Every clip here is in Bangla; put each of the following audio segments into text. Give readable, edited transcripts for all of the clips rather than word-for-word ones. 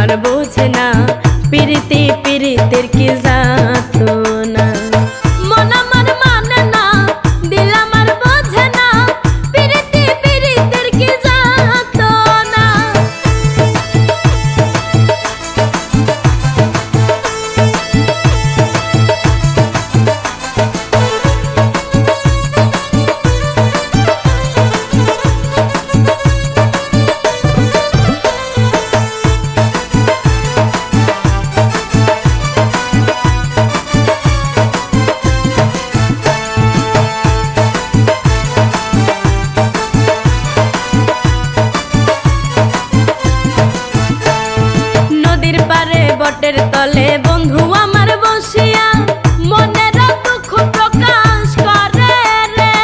আমার বোঝে না, পিরিতি পিরিতের কি জাতো না। মন আমার মানে না, দিল আমার বোঝে না, পিরিতি পিরিতের কি জাতো না। বটের তলে বন্ধু আমার বসিয়া মনের দুঃখ প্রকাশ করে রে।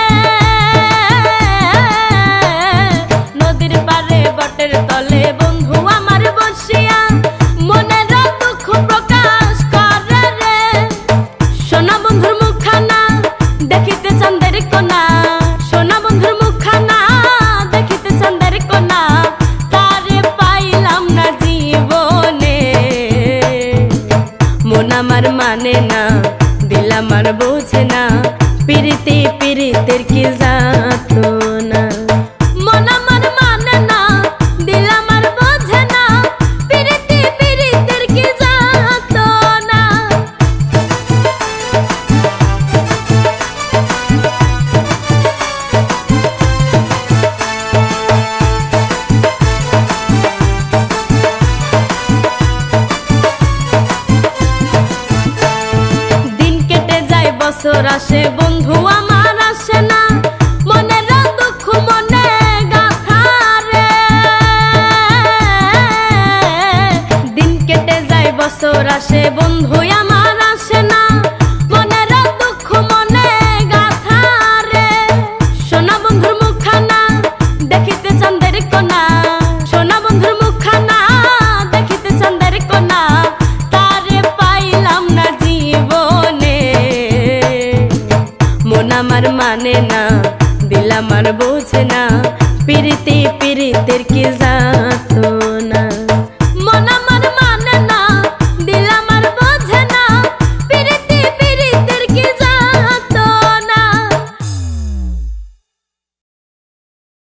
নদীর পারে বটের তলে বন্ধু আমার বসিয়া মনের দুঃখ প্রকাশ করে রে। সোনা বন্ধুর মুখখানা দেখিতে চাঁদের কোনা, সোনা বন্ধুর মুখখানা দেখিতে চাঁদের কোনা, তারে পাইলাম না জীবনে। মন আমার মানে না, দিল আমার বোঝে না, পিরিতি পিরিতের কি জাতো না। মন আমার মানে না, দিল আমার বোঝে না, পিরিতি পিরিতের কি জাতো না। বছর আসে বন্ধু আমার আসে না, মনের দুঃখ মনে গাথা রে। দিন কেটে যায় বছর আসে বন্ধু আমার আসে না, মনের দুঃখ মনে গাথা রে। সোনা বন্ধুর মুখখানা দেখিতে চাঁদের কোনা, সোনা বন্ধুর মুখখানা দেখিতে চাঁদের কোনা, তারে পাইলাম না জীবনে। মন আমার মানে না, দিল আমার বোঝে না, পিরিতি পিরিতের কি জাতো।